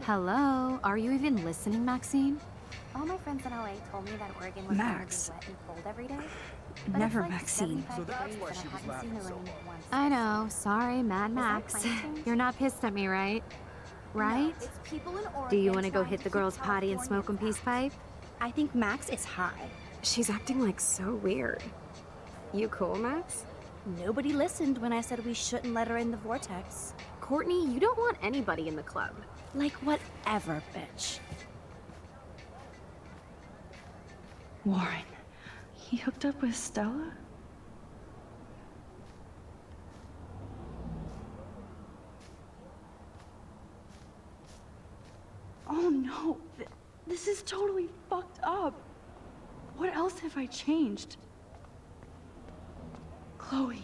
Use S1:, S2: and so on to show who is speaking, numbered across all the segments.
S1: Hello? Are you even listening, Maxine?
S2: All my friends in LA told me that Oregon was
S3: Max.
S2: going to be wet and cold every day. But
S3: Never
S2: it's like
S3: Maxine.
S2: 75 degrees and I haven't seen the rain once.
S1: I know. Sorry, Mad
S2: that
S1: Max.
S2: climate change?
S1: You're not pissed at me, right? Right?
S2: No, it's people in Oregon
S1: Do you want to go
S2: trying
S1: hit the
S2: keep
S1: girls' potty and smoke a
S2: Californians
S1: peace
S2: out.
S1: pipe?
S3: I think Max is high.
S4: She's acting like so weird. You cool, Max?
S2: Nobody listened when I said we shouldn't let her in the vortex.
S4: Courtney, you don't want anybody in the club.
S2: Like whatever, bitch.
S3: Warren, he hooked up with Stella? Oh no, this is totally fucked up. What else have I changed? Chloe.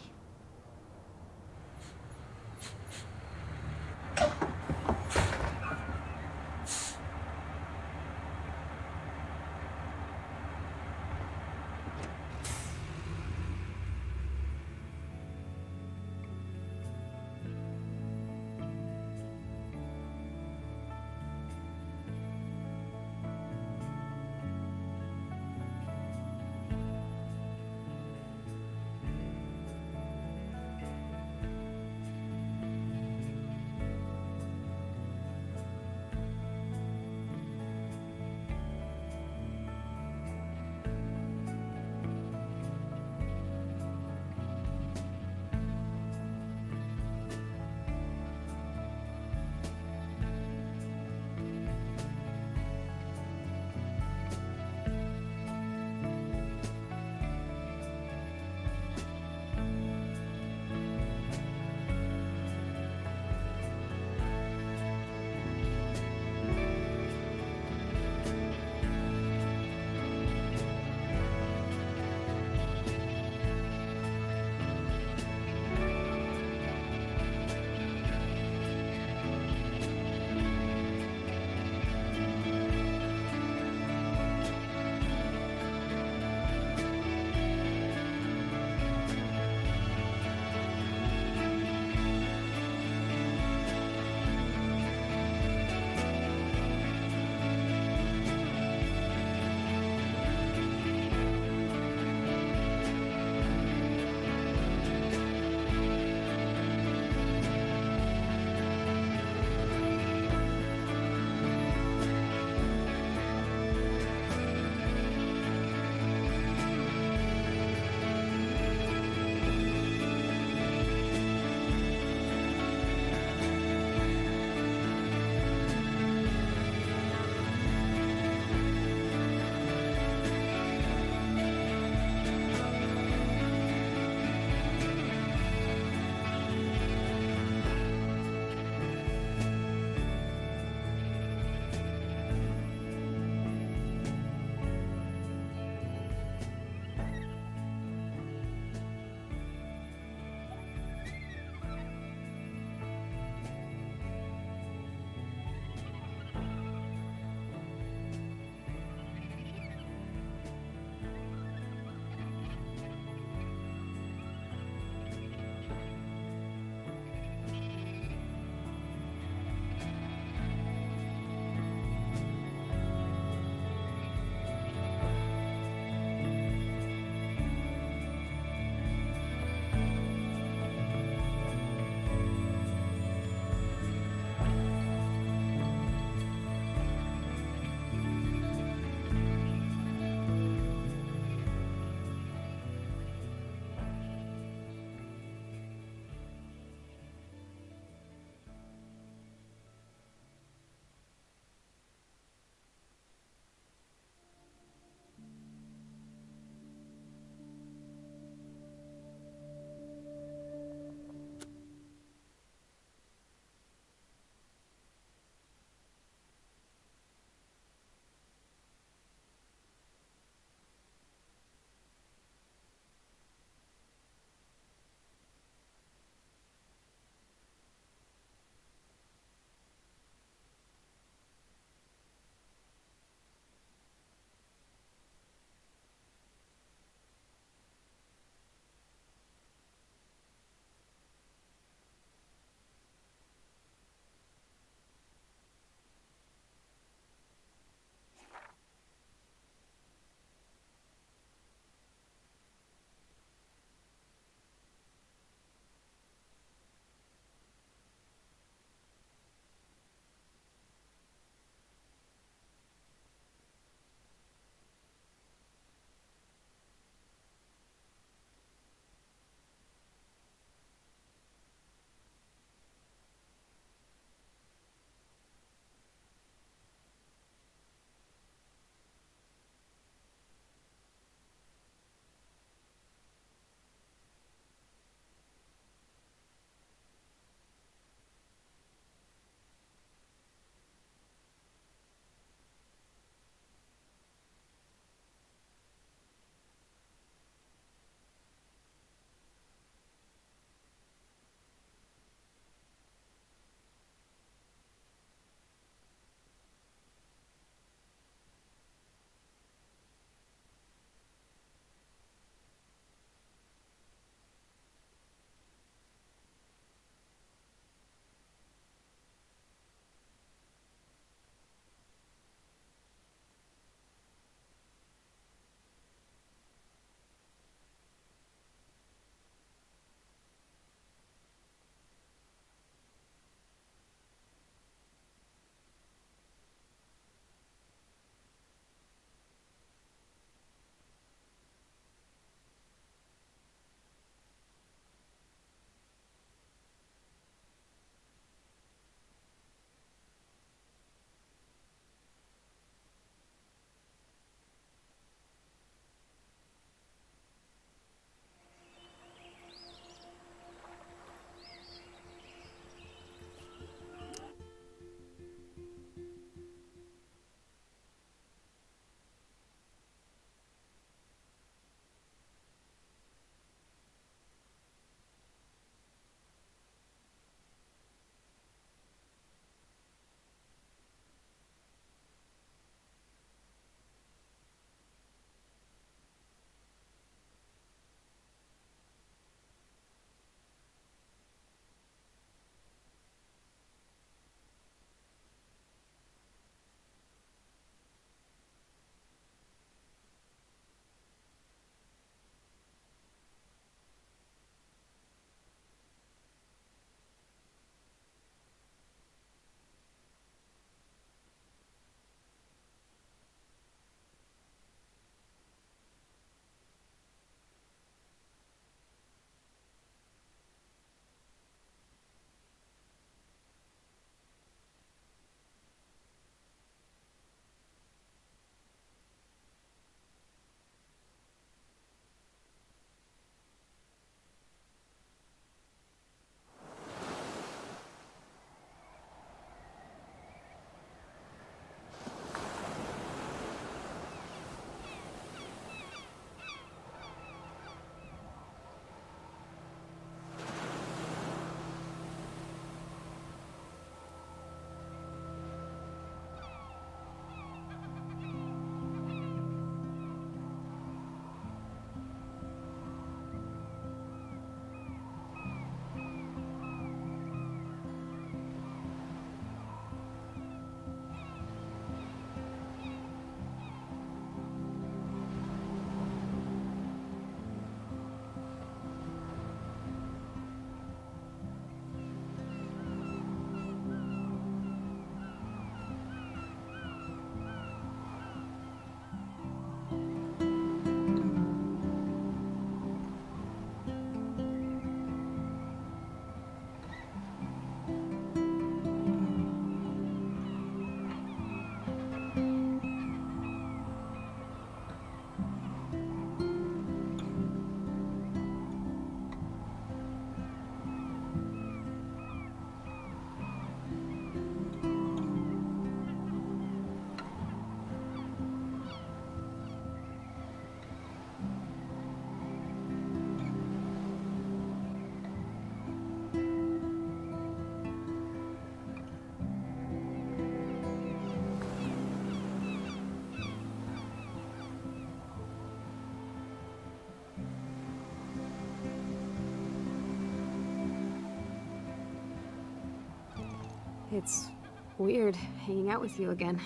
S4: It's weird hanging out with you again.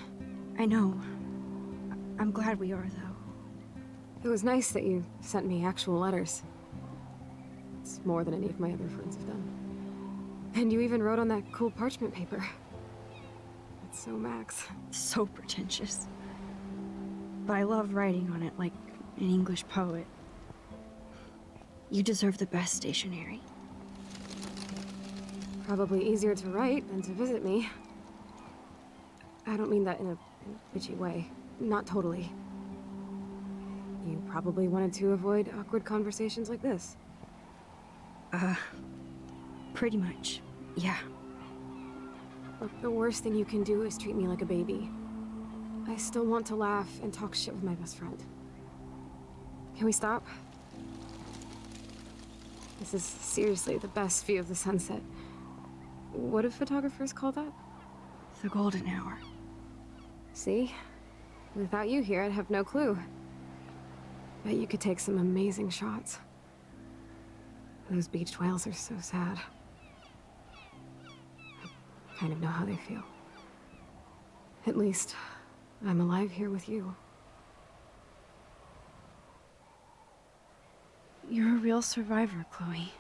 S2: I know. I'm glad we are, though.
S4: It was nice that you sent me actual letters. It's more than any of my other friends have done. And you even wrote on that cool parchment paper. It's so Max.
S2: So pretentious. But I love writing on it like an English poet. You deserve the best stationery.
S4: Probably easier to write than to visit me. I don't mean that in a bitchy way. Not totally. You probably wanted to avoid awkward conversations like this.
S2: Pretty much, yeah.
S4: Look, the worst thing you can do is treat me like a baby. I still want to laugh and talk shit with my best friend. Can we stop? This is seriously the best view of the sunset. What do photographers call that?
S2: The golden hour.
S4: See? Without you here, I'd have no clue. Bet you could take some amazing shots. Those beached whales are so sad. I kind of know how they feel. At least, I'm alive here with you.
S2: You're a real survivor, Chloe.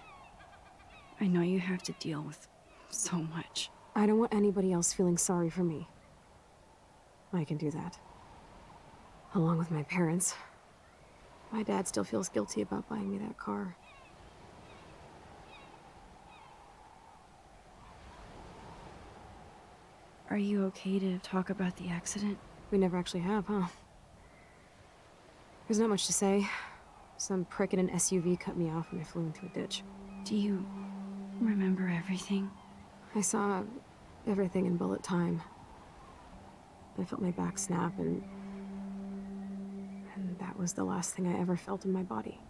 S2: I know you have to deal with so much.
S4: I don't want anybody else feeling sorry for me. I can do that. Along with my parents. My dad still feels guilty about buying me that car.
S2: Are you okay to talk about the accident?
S4: We never actually have, huh? There's not much to say. Some prick in an SUV cut me off and I flew into a ditch.
S2: Do you remember everything?
S4: I saw everything in bullet time. I felt my back snap and that was the last thing I ever felt in my body.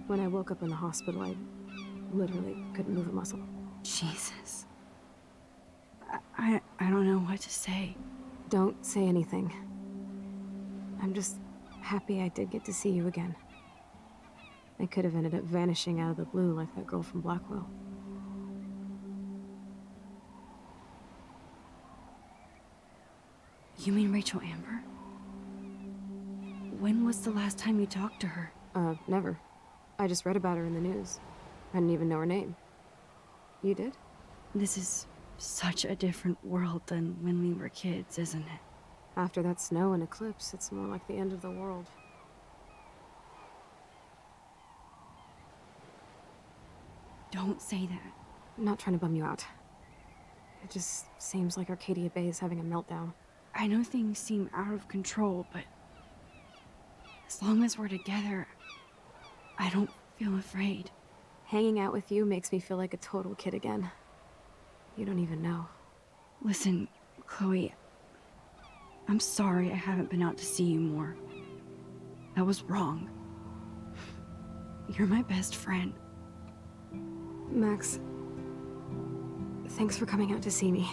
S4: When I woke up in the hospital, I literally couldn't move a muscle.
S2: Jesus. I don't know what to say.
S4: Don't say anything. I'm just happy I did get to see you again. I could have ended up vanishing out of the blue like that girl from Blackwell.
S2: You mean Rachel Amber? When was the last time you talked to her?
S4: Never. I just read about her in the news. I didn't even know her name. You did?
S2: This is such a different world than when we were kids, isn't it?
S4: After that snow and eclipse, it's more like the end of the world.
S2: Don't say that.
S4: I'm not trying to bum you out. It just seems like Arcadia Bay is having a meltdown.
S2: I know things seem out of control, but as long as we're together, I don't feel afraid.
S4: Hanging out with you makes me feel like a total kid again. You don't even know.
S2: Listen, Chloe, I'm sorry I haven't been out to see you more. That was wrong. You're my best friend.
S4: Max, thanks for coming out to see me.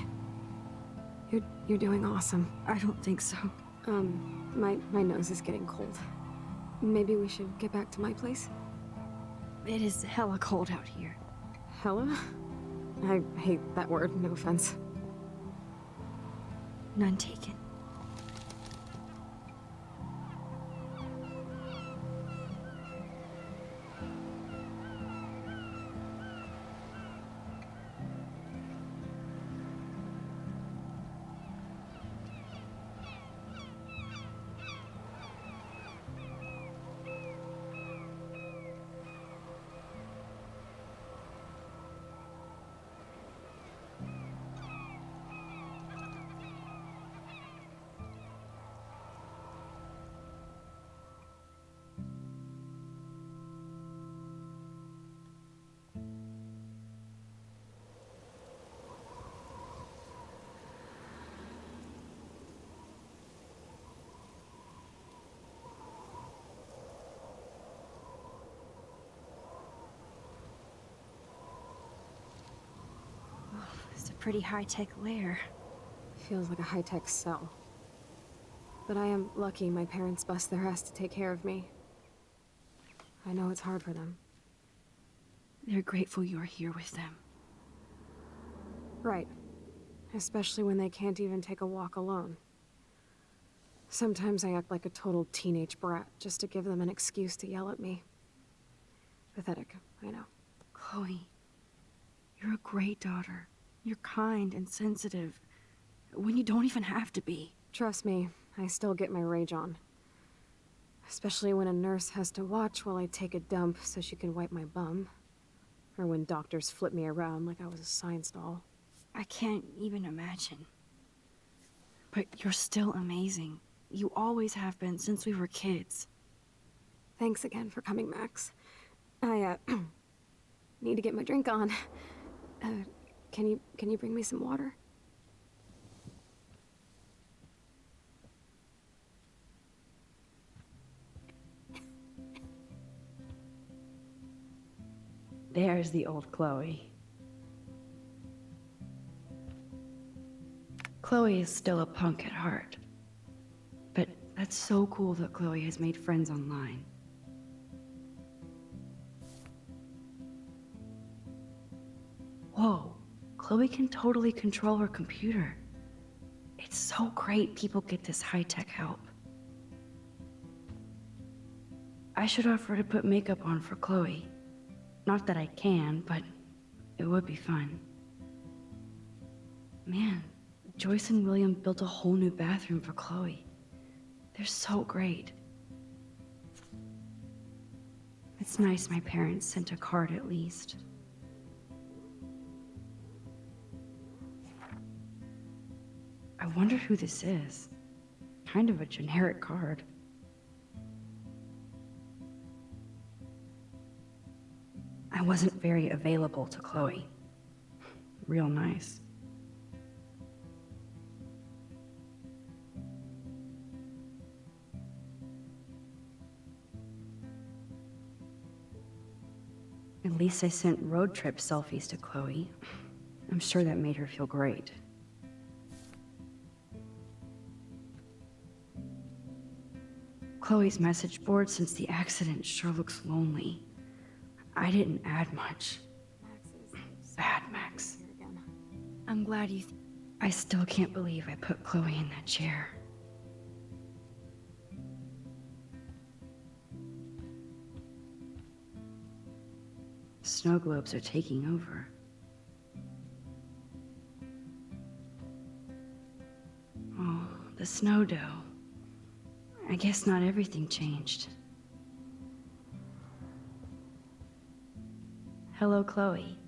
S4: You're doing awesome.
S2: I don't think so.
S4: My nose is getting cold. Maybe we should get back to my place?
S2: It is hella cold out here.
S4: Hella? I hate that word, no offense.
S2: None taken. It's a pretty high-tech lair.
S4: Feels like a high-tech cell. But I am lucky my parents bust their ass to take care of me. I know it's hard for them.
S2: They're grateful you're here with them.
S4: Right. Especially when they can't even take a walk alone. Sometimes I act like a total teenage brat just to give them an excuse to yell at me. Pathetic, I know.
S2: Chloe, you're a great daughter. You're kind and sensitive when you don't even have to be.
S4: Trust me, I still get my rage on. Especially when a nurse has to watch while I take a dump so she can wipe my bum. Or when doctors flip me around like I was a science doll.
S2: I can't even imagine. But you're still amazing. You always have been since we were kids.
S4: Thanks again for coming, Max. I, need to get my drink on. Can you bring me some water?
S2: There's the old Chloe. Chloe is still a punk at heart. But that's so cool that Chloe has made friends online. Whoa, Chloe can totally control her computer. It's so great people get this high-tech help. I should offer to put makeup on for Chloe. Not that I can, but it would be fun. Man, Joyce and William built a whole new bathroom for Chloe. They're so great. It's nice my parents sent a card at least. I wonder who this is. Kind of a generic card. I wasn't very available to Chloe. Real nice. At least I sent road trip selfies to Chloe. I'm sure that made her feel great. Chloe's message board since the accident sure looks lonely. I didn't add much. Bad, Max. I'm glad you... I still can't believe I put Chloe in that chair. Snow globes are taking over. Oh, the snow dough. I guess not everything changed. Hello, Chloe.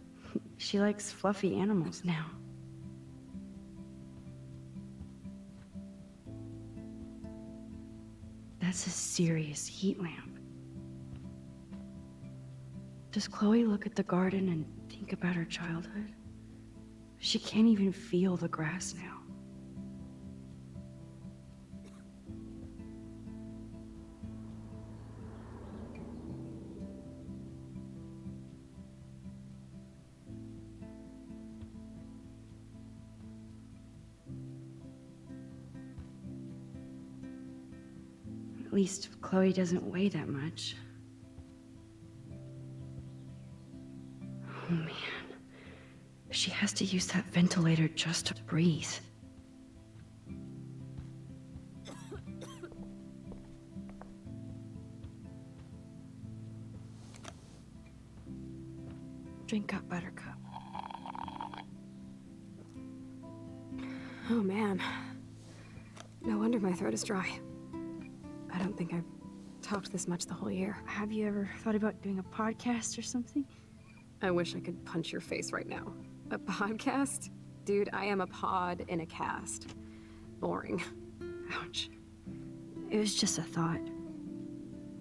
S2: She likes fluffy animals now. That's a serious heat lamp. Does Chloe look at the garden and think about her childhood? She can't even feel the grass now. At least Chloe doesn't weigh that much. Oh man, she has to use that ventilator just to breathe. Drink up, Buttercup.
S4: Oh man. No wonder my throat is dry. I don't think I've talked this much the whole year.
S2: Have you ever thought about doing a podcast or something?
S4: I wish I could punch your face right now. A podcast? Dude, I am a pod in a cast. Boring.
S2: Ouch. It was just a thought.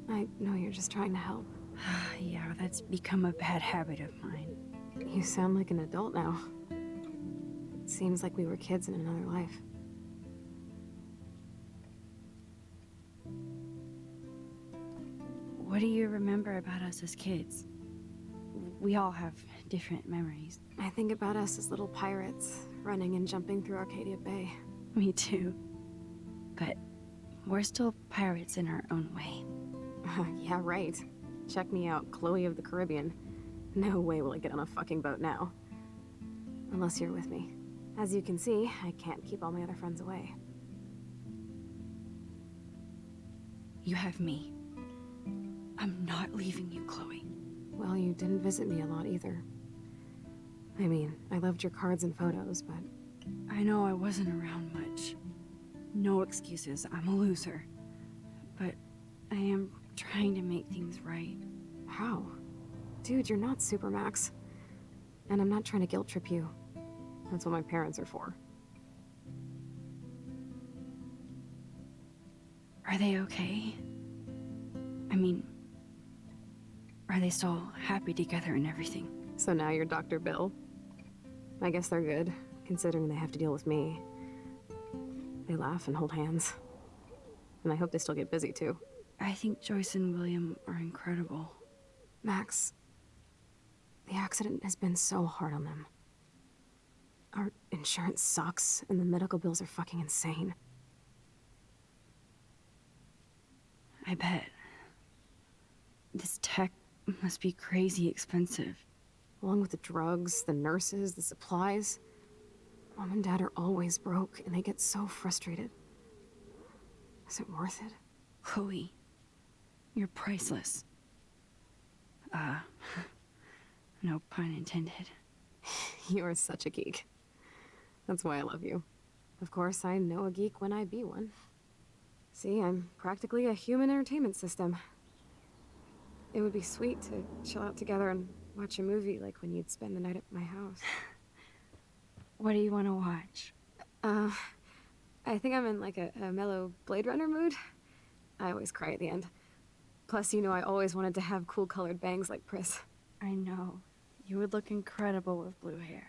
S4: I know you're just trying to help.
S2: Yeah, that's become a bad habit of mine.
S4: You sound like an adult now. It seems like we were kids in another life.
S2: What do you remember about us as kids? We all have different memories.
S4: I think about us as little pirates, running and jumping through Arcadia Bay.
S2: Me too. But we're still pirates in our own way.
S4: Yeah, right. Check me out, Chloe of the Caribbean. No way will I get on a fucking boat now. Unless you're with me. As you can see, I can't keep all my other friends away.
S2: You have me. I'm not leaving you, Chloe.
S4: Well, you didn't visit me a lot either. I mean, I loved your cards and photos, but
S2: I know I wasn't around much. No excuses, I'm a loser. But I am trying to make things right.
S4: how? Dude, you're not Supermax. And I'm not trying to guilt trip you. That's what my parents are for.
S2: Are they okay? I mean, are they still happy together and everything?
S4: So now you're Dr. Bill? I guess they're good, considering they have to deal with me. They laugh and hold hands. And I hope they still get busy, too.
S2: I think Joyce and William are incredible.
S4: Max, the accident has been so hard on them. Our insurance sucks, and the medical bills are fucking insane.
S2: I bet. This tech must be crazy expensive.
S4: Along with the drugs, the nurses, the supplies. Mom and Dad are always broke, and they get so frustrated. Is it worth it?
S2: Chloe, you're priceless. No pun intended.
S4: You are such a geek. That's why I love you. Of course, I know a geek when I be one. See, I'm practically a human entertainment system. It would be sweet to chill out together and watch a movie like when you'd spend the night at my house.
S2: What do you want to watch?
S4: I think I'm in like a mellow Blade Runner mood. I always cry at the end. Plus, you know I always wanted to have cool colored bangs like Pris.
S2: I know. You would look incredible with blue hair.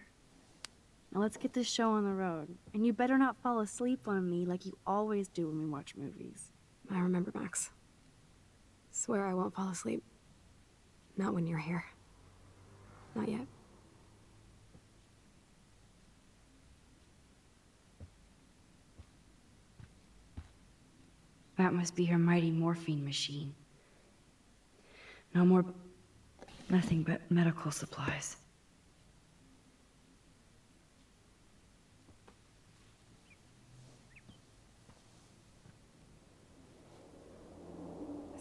S2: Now let's get this show on the road. And you better not fall asleep on me like you always do when we watch movies.
S4: I remember, Max. Swear I won't fall asleep. Not when you're here. Not yet.
S2: That must be her mighty morphine machine. No more... nothing but medical supplies.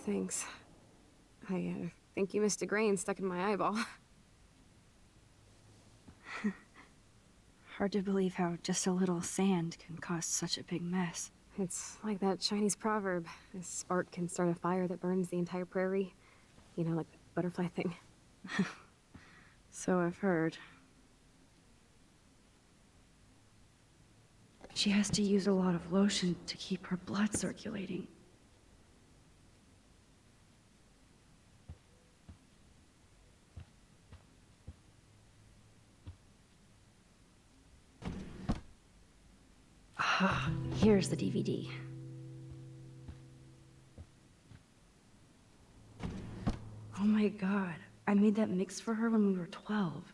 S4: Thanks. I think you missed a grain stuck in my eyeball.
S2: Hard to believe how just a little sand can cause such a big mess.
S4: It's like that Chinese proverb. A spark can start a fire that burns the entire prairie. You know, like the butterfly thing.
S2: So I've heard. She has to use a lot of lotion to keep her blood circulating. Ah, here's the DVD. Oh my god, I made that mix for her when we were 12.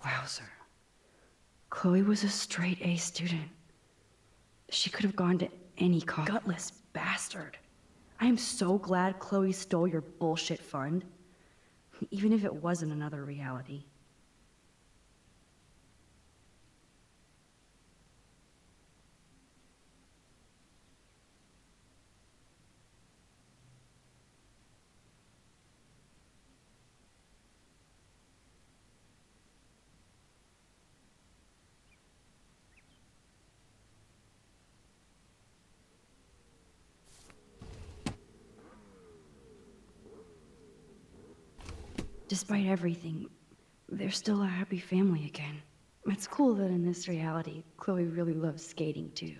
S2: Wowzer. Chloe was a straight A student. She could have gone to any college. Gutless bastard. I am so glad Chloe stole your bullshit fund. Even if it wasn't another reality. Despite everything, they're still a happy family again. It's cool that in this reality, Chloe really loves skating too.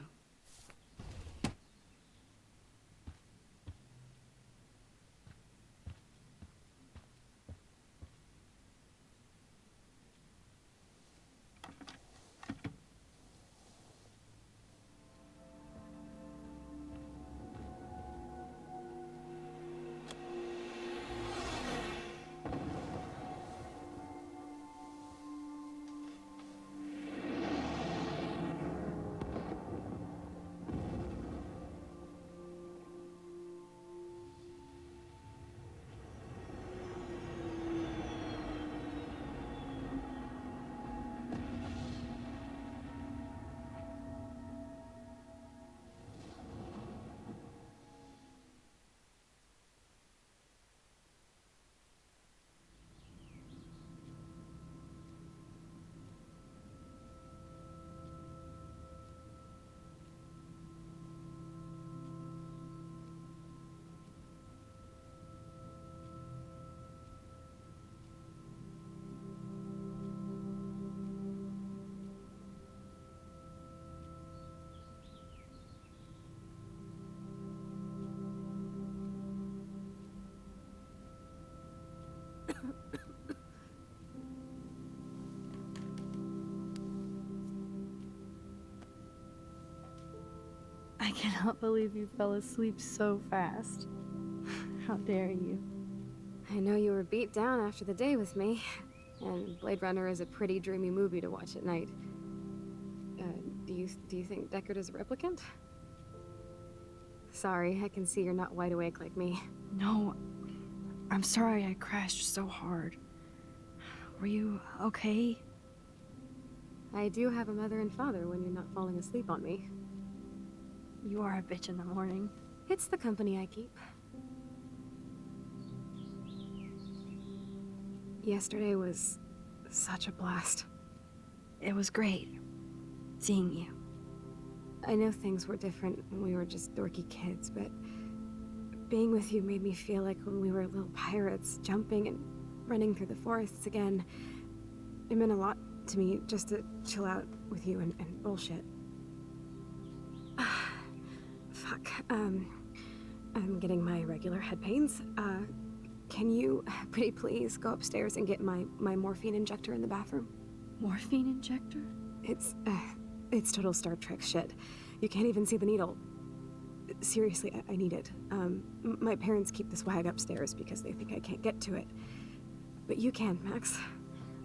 S3: I cannot believe you fell asleep so fast. How dare you?
S4: I know you were beat down after the day with me, and Blade Runner is a pretty dreamy movie to watch at night. Do you think Deckard is a replicant? Sorry, I can see you're not wide awake like me.
S2: No, I'm sorry I crashed so hard. Were you okay?
S4: I do have a mother and father when you're not falling asleep on me.
S3: You are a bitch in the morning.
S4: It's the company I keep. Yesterday was such a blast.
S2: It was great seeing you.
S4: I know things were different when we were just dorky kids, but being with you made me feel like when we were little pirates, jumping and running through the forests again. It meant a lot to me just to chill out with you and bullshit. Fuck, I'm getting my regular head pains. Can you, pretty please, go upstairs and get my morphine injector in the bathroom?
S3: Morphine injector?
S4: It's total Star Trek shit. You can't even see the needle. Seriously, I need it. My parents keep the swag upstairs because they think I can't get to it. But you can, Max.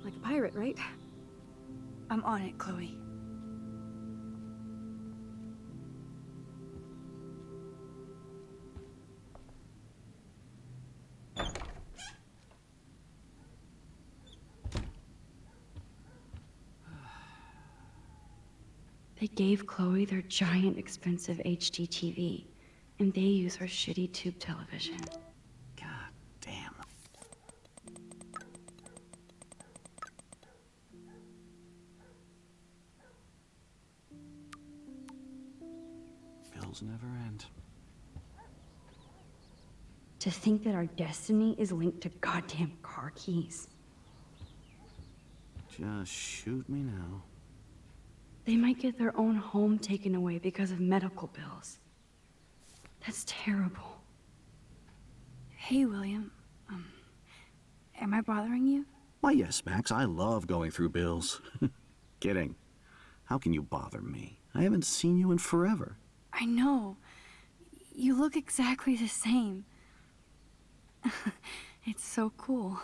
S4: Like a pirate, right?
S2: I'm on it, Chloe. They gave Chloe their giant, expensive HD TV, and they use her shitty tube television.
S5: God damn. Bills never end.
S2: To think that our destiny is linked to goddamn car keys.
S5: Just shoot me now.
S2: They might get their own home taken away because of medical bills. That's terrible. Hey, William. Am I bothering you?
S5: Why, yes, Max, I love going through bills. Kidding. How can you bother me? I haven't seen you in forever.
S2: I know. You look exactly the same. It's so cool.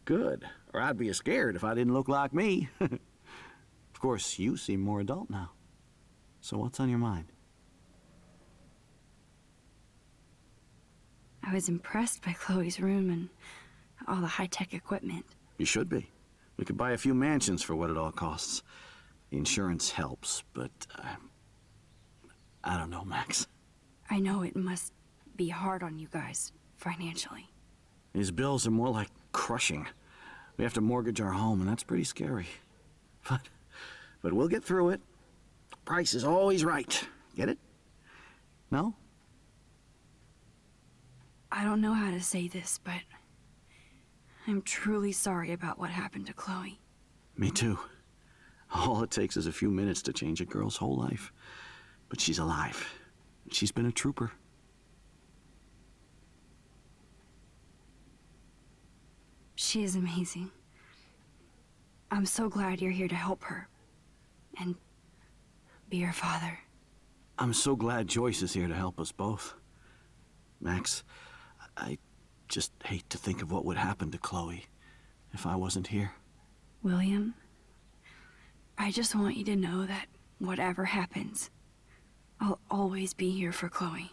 S5: Good. Or I'd be scared if I didn't look like me. Of course, you seem more adult now. So what's on your mind?
S2: I was impressed by Chloe's room and all the high-tech equipment.
S5: You should be. We could buy a few mansions for what it all costs. The insurance helps, but I don't know, Max.
S2: I know it must be hard on you guys, financially.
S5: These bills are more like crushing. We have to mortgage our home, and that's pretty scary. But we'll get through it. Price is always right. Get it? No?
S2: I don't know how to say this, but I'm truly sorry about what happened to Chloe.
S5: Me too. All it takes is a few minutes to change a girl's whole life. But she's alive. She's been a trooper.
S2: She is amazing. I'm so glad you're here to help her. And be her father.
S5: I'm so glad Joyce is here to help us both. Max, I just hate to think of what would happen to Chloe if I wasn't here.
S2: William, I just want you to know that whatever happens, I'll always be here for Chloe.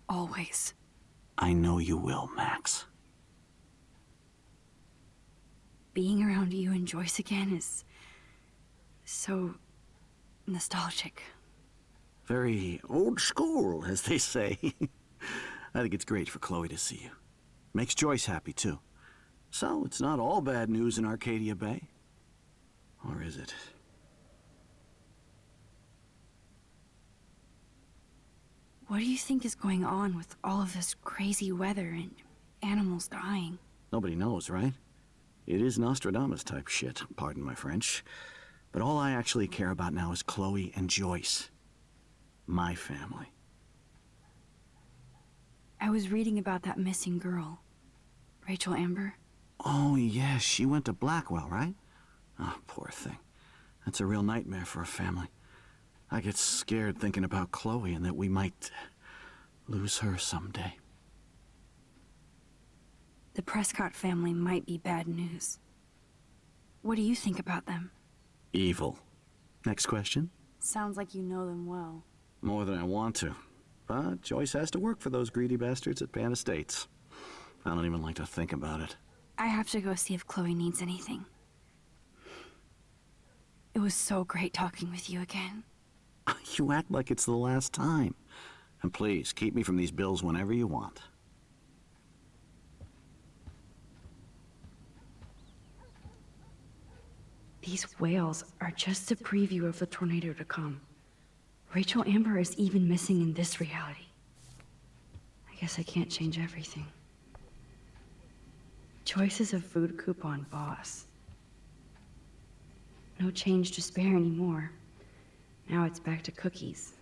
S2: Always.
S5: I know you will, Max.
S2: Being around you and Joyce again is so nostalgic.
S5: Very old school, as they say. I think it's great for Chloe to see you. Makes Joyce happy, too. So, it's not all bad news in Arcadia Bay. Or is it?
S2: What do you think is going on with all of this crazy weather and animals dying?
S5: Nobody knows, right? It is Nostradamus-type shit, pardon my French. But all I actually care about now is Chloe and Joyce. My family.
S2: I was reading about that missing girl, Rachel Amber.
S5: Oh, yes, she went to Blackwell, right? Oh, poor thing. That's a real nightmare for a family. I get scared thinking about Chloe and that we might lose her someday.
S2: The Prescott family might be bad news. What do you think about them?
S5: Evil. Next question?
S2: Sounds like you know them well.
S5: More than I want to. But Joyce has to work for those greedy bastards at Pan Estates. I don't even like to think about it.
S2: I have to go see if Chloe needs anything. It was so great talking with you again.
S5: You act like it's the last time. And please, keep me from these bills whenever you want.
S2: These whales are just a preview of the tornado to come. Rachel Amber is even missing in this reality. I guess I can't change everything. Joyce is a food coupon boss. No change to spare anymore. Now it's back to cookies.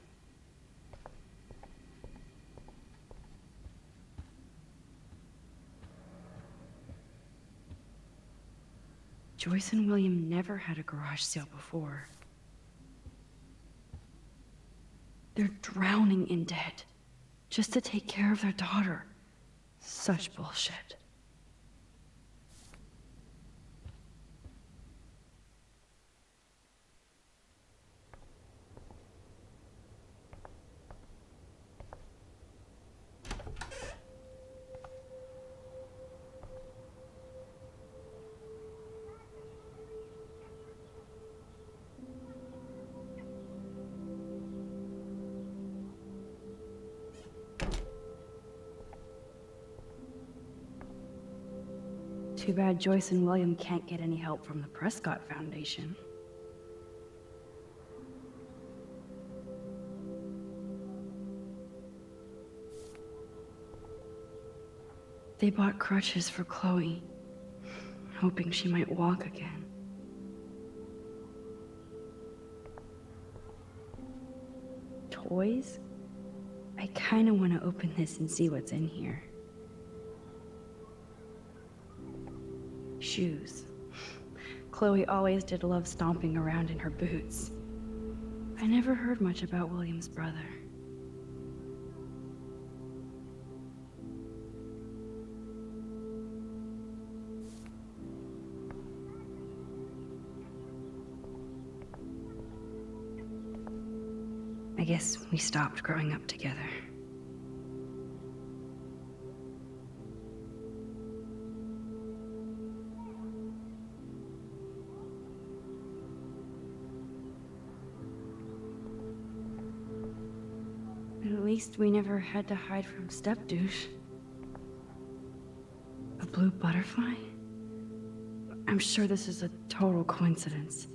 S2: Joyce and William never had a garage sale before. They're drowning in debt just to take care of their daughter. Such bullshit. Too bad Joyce and William can't get any help from the Prescott Foundation. They bought crutches for Chloe, hoping she might walk again. Toys? I kinda wanna open this and see what's in here. Shoes. Chloe always did love stomping around in her boots. I never heard much about William's brother. I guess we stopped growing up together. At least we never had to hide from Step-douche. A blue butterfly? I'm sure this is a total coincidence.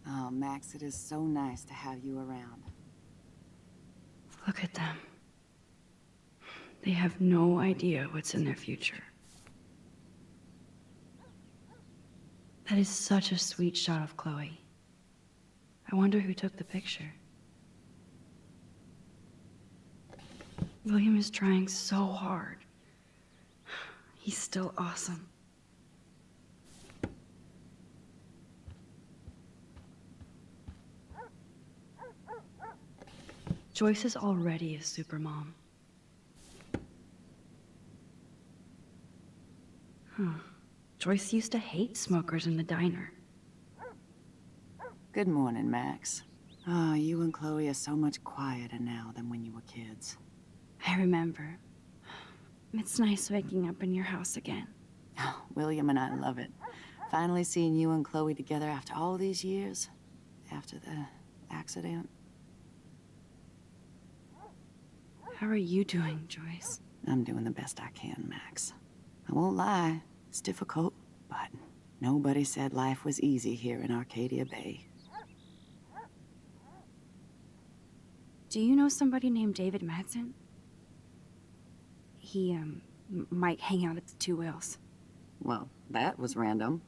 S6: Oh, Max, it is so nice to have you around.
S2: Look at them. They have no idea what's in their future. That is such a sweet shot of Chloe. I wonder who took the picture. William is trying so hard. He's still awesome. Joyce is already a supermom. Joyce used to hate smokers in the diner.
S6: Good morning, Max. Oh, you and Chloe are so much quieter now than when you were kids.
S2: I remember. It's nice waking up in your house again.
S6: Oh, William and I love it. Finally seeing you and Chloe together after all these years. After the accident.
S2: How are you doing, Joyce?
S6: I'm doing the best I can, Max. I won't lie, it's difficult, but nobody said life was easy here in Arcadia Bay.
S2: Do you know somebody named David Madsen? He, might hang out at the Two Whales.
S6: Well, that was random.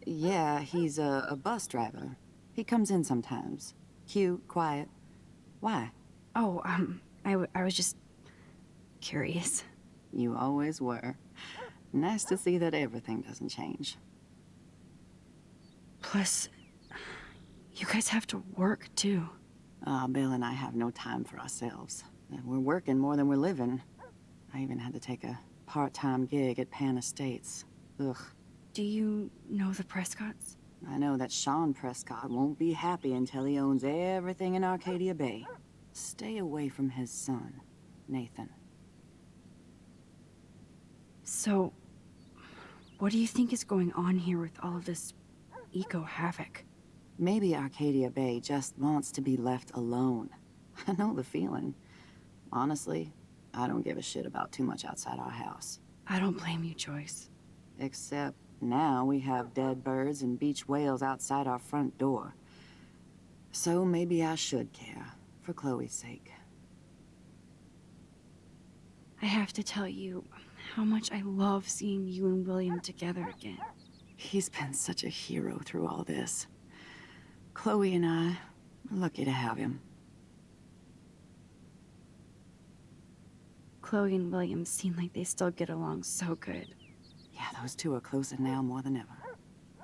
S6: Yeah, he's a bus driver. He comes in sometimes. Cute, quiet. Why?
S2: Oh, I was just curious.
S6: You always were. Nice to see that everything doesn't change.
S2: Plus, you guys have to work too.
S6: Bill and I have no time for ourselves. And we're working more than we're living. I even had to take a part-time gig at Pan Estates. Ugh.
S2: Do you know the Prescotts?
S6: I know that Sean Prescott won't be happy until he owns everything in Arcadia Bay. Stay away from his son, Nathan.
S2: So, what do you think is going on here with all of this eco-havoc?
S6: Maybe Arcadia Bay just wants to be left alone. I know the feeling. Honestly, I don't give a shit about too much outside our house.
S2: I don't blame you, Joyce.
S6: Except now we have dead birds and beach whales outside our front door. So maybe I should care, for Chloe's sake.
S2: I have to tell you how much I love seeing you and William together again.
S6: He's been such a hero through all this. Chloe and I are lucky to have him.
S2: Chloe and William seem like they still get along so good.
S6: Yeah, those two are closer now more than ever.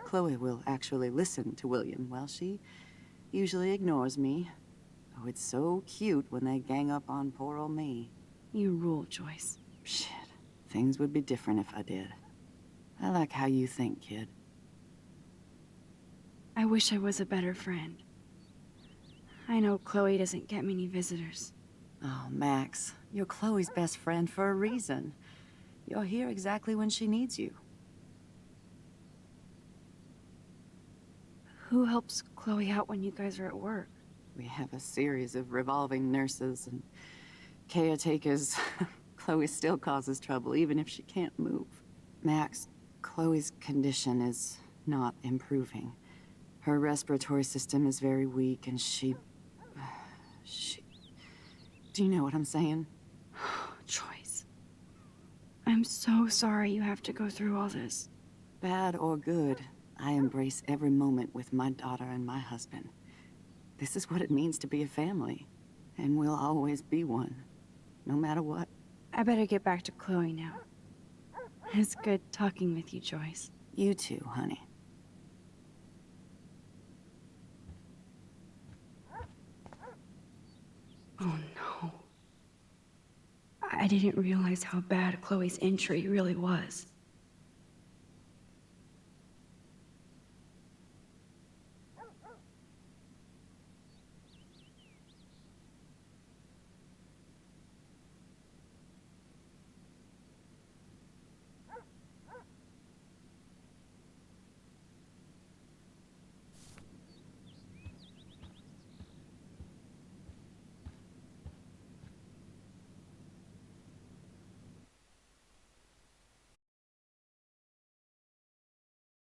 S6: Chloe will actually listen to William, while she usually ignores me. Oh, it's so cute when they gang up on poor old me.
S2: You rule, Joyce.
S6: Shit, things would be different if I did. I like how you think, kid.
S2: I wish I was a better friend. I know Chloe doesn't get many visitors.
S6: Oh, Max, you're Chloe's best friend for a reason. You're here exactly when she needs you.
S2: Who helps Chloe out when you guys are at work?
S6: We have a series of revolving nurses and caretakers. Chloe still causes trouble, even if she can't move. Max, Chloe's condition is not improving. Her respiratory system is very weak, and she... Do you know what I'm saying?
S2: Joyce. I'm so sorry you have to go through all this.
S6: Bad or good, I embrace every moment with my daughter and my husband. This is what it means to be a family, and we'll always be one, no matter what.
S2: I better get back to Chloe now. It's good talking with you, Joyce.
S6: You too, honey.
S2: Oh no. I didn't realize how bad Chloe's injury really was.